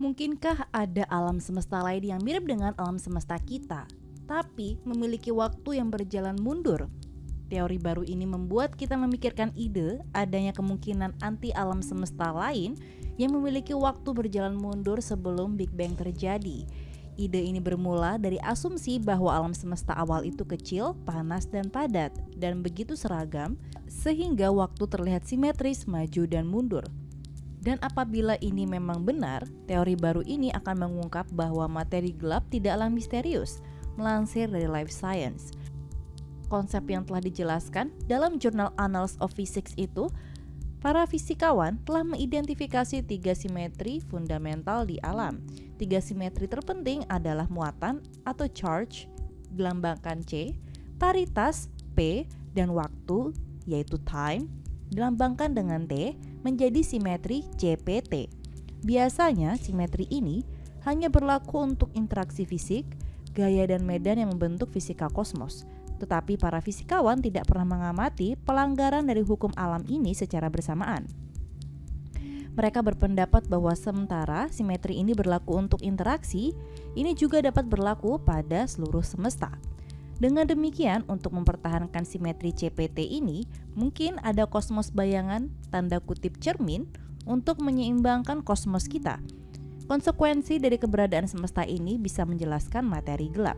Mungkinkah ada alam semesta lain yang mirip dengan alam semesta kita, tapi memiliki waktu yang berjalan mundur? Teori baru ini membuat kita memikirkan ide adanya kemungkinan anti alam semesta lain yang memiliki waktu berjalan mundur sebelum Big Bang terjadi. Ide ini bermula dari asumsi bahwa alam semesta awal itu kecil, panas, dan padat, dan begitu seragam, sehingga waktu terlihat simetris maju dan mundur. Dan apabila ini memang benar, teori baru ini akan mengungkap bahwa materi gelap tidaklah misterius, melansir dari Life Science. Konsep yang telah dijelaskan dalam jurnal Annals of Physics itu, para fisikawan telah mengidentifikasi 3 simetri fundamental di alam. 3 simetri terpenting adalah muatan atau charge, dilambangkan C, paritas P, dan waktu, yaitu time, dilambangkan dengan T, menjadi simetri CPT. Biasanya simetri ini hanya berlaku untuk interaksi fisik, gaya dan medan yang membentuk fisika kosmos. Tetapi para fisikawan tidak pernah mengamati pelanggaran dari hukum alam ini secara bersamaan. Mereka berpendapat bahwa sementara simetri ini berlaku untuk interaksi, ini juga dapat berlaku pada seluruh semesta. Dengan demikian, untuk mempertahankan simetri CPT ini, mungkin ada kosmos bayangan, tanda kutip cermin, untuk menyeimbangkan kosmos kita. Konsekuensi dari keberadaan semesta ini bisa menjelaskan materi gelap.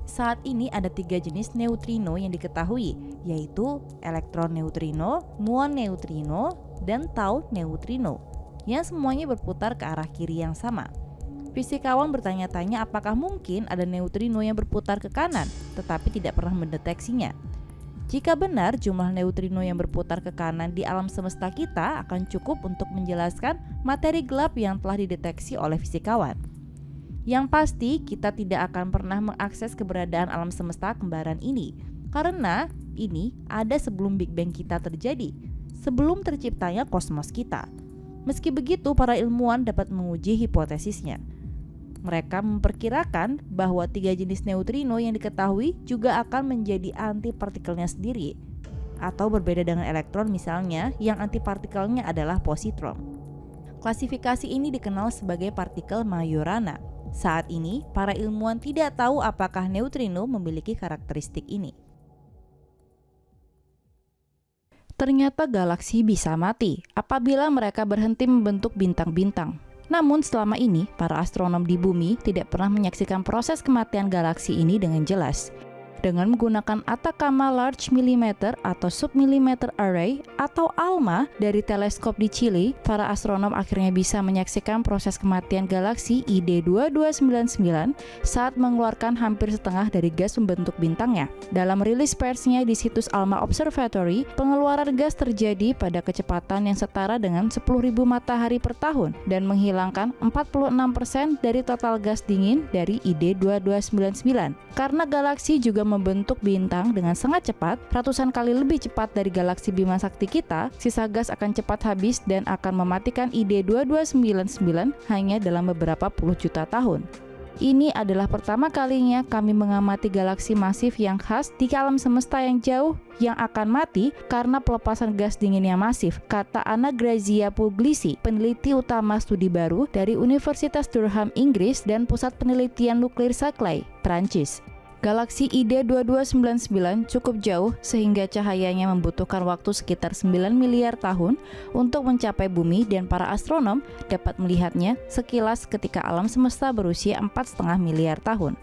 Saat ini ada 3 jenis neutrino yang diketahui, yaitu elektron neutrino, muon neutrino, dan tau neutrino, yang semuanya berputar ke arah kiri yang sama. Fisikawan bertanya-tanya apakah mungkin ada neutrino yang berputar ke kanan, tetapi tidak pernah mendeteksinya. Jika benar jumlah neutrino yang berputar ke kanan di alam semesta kita akan cukup untuk menjelaskan materi gelap yang telah dideteksi oleh fisikawan. Yang pasti, kita tidak akan pernah mengakses keberadaan alam semesta kembaran ini, karena ini ada sebelum Big Bang kita terjadi, sebelum terciptanya kosmos kita. Meski begitu, para ilmuwan dapat menguji hipotesisnya. Mereka memperkirakan bahwa 3 jenis neutrino yang diketahui juga akan menjadi antipartikelnya sendiri, atau berbeda dengan elektron misalnya, yang antipartikelnya adalah positron. Klasifikasi ini dikenal sebagai partikel Majorana. Saat ini, para ilmuwan tidak tahu apakah neutrino memiliki karakteristik ini. Ternyata galaksi bisa mati apabila mereka berhenti membentuk bintang-bintang. Namun selama ini, para astronom di bumi tidak pernah menyaksikan proses kematian galaksi ini dengan jelas. Dengan menggunakan Atacama Large Millimeter atau Submillimeter Array atau ALMA dari teleskop di Chile, para astronom akhirnya bisa menyaksikan proses kematian galaksi ID 2299 saat mengeluarkan hampir setengah dari gas pembentuk bintangnya. Dalam rilis persnya di situs ALMA Observatory, pengeluaran gas terjadi pada kecepatan yang setara dengan 10.000 matahari per tahun dan menghilangkan 46% dari total gas dingin dari ID 2299. Karena galaksi juga membentuk bintang dengan sangat cepat, ratusan kali lebih cepat dari galaksi Bima Sakti kita, sisa gas akan cepat habis dan akan mematikan ID 2299 hanya dalam beberapa puluh juta tahun. Ini adalah pertama kalinya kami mengamati galaksi masif yang khas di alam semesta yang jauh yang akan mati karena pelepasan gas dingin yang masif, kata Anna Grazia Puglisi, peneliti utama studi baru dari Universitas Durham, Inggris dan Pusat Penelitian Nuklir Saclay, Prancis. Galaksi ID 2299 cukup jauh sehingga cahayanya membutuhkan waktu sekitar 9 miliar tahun untuk mencapai bumi dan para astronom dapat melihatnya sekilas ketika alam semesta berusia 4,5 miliar tahun.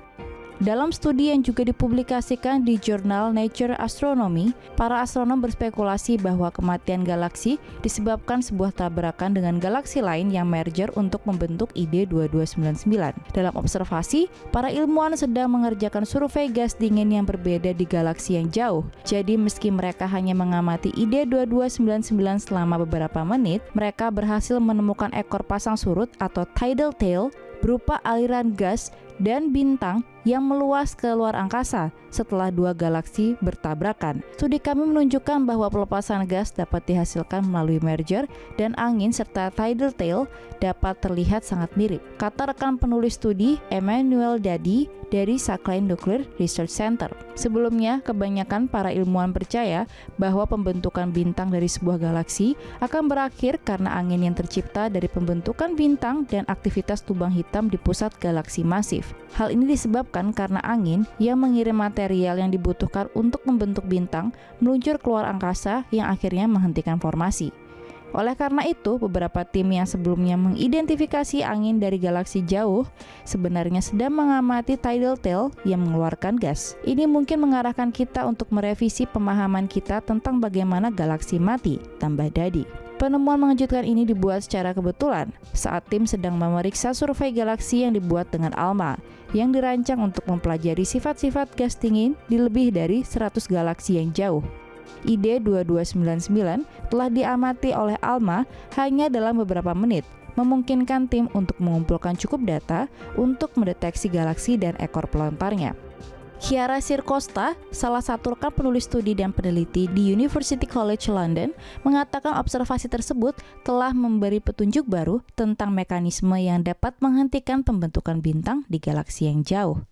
Dalam studi yang juga dipublikasikan di jurnal Nature Astronomy, para astronom berspekulasi bahwa kematian galaksi disebabkan sebuah tabrakan dengan galaksi lain yang merger untuk membentuk ID 2299. Dalam observasi, para ilmuwan sedang mengerjakan survei gas dingin yang berbeda di galaksi yang jauh. Jadi meski mereka hanya mengamati ID 2299 selama beberapa menit, mereka berhasil menemukan ekor pasang surut atau tidal tail berupa aliran gas dan bintang yang meluas ke luar angkasa setelah dua galaksi bertabrakan. Studi kami menunjukkan bahwa pelepasan gas dapat dihasilkan melalui merger dan angin serta tidal tail dapat terlihat sangat mirip. Kata rekan penulis studi Emmanuel Dadi dari Sakhalin Nuclear Research Center. Sebelumnya, kebanyakan para ilmuwan percaya bahwa pembentukan bintang dari sebuah galaksi akan berakhir karena angin yang tercipta dari pembentukan bintang dan aktivitas lubang hitam di pusat galaksi masif. Hal ini disebabkan karena angin yang mengirim material yang dibutuhkan untuk membentuk bintang meluncur keluar angkasa yang akhirnya menghentikan formasi. Oleh karena itu, beberapa tim yang sebelumnya mengidentifikasi angin dari galaksi jauh sebenarnya sedang mengamati tidal tail yang mengeluarkan gas. Ini mungkin mengarahkan kita untuk merevisi pemahaman kita tentang bagaimana galaksi mati, tambah Dadi. Penemuan mengejutkan ini dibuat secara kebetulan saat tim sedang memeriksa survei galaksi yang dibuat dengan ALMA yang dirancang untuk mempelajari sifat-sifat gas dingin di lebih dari 100 galaksi yang jauh. ID 2299 telah diamati oleh ALMA hanya dalam beberapa menit, memungkinkan tim untuk mengumpulkan cukup data untuk mendeteksi galaksi dan ekor pelontarnya. Chiara Sircosta, salah satu rekan penulis studi dan peneliti di University College London, mengatakan observasi tersebut telah memberi petunjuk baru tentang mekanisme yang dapat menghentikan pembentukan bintang di galaksi yang jauh.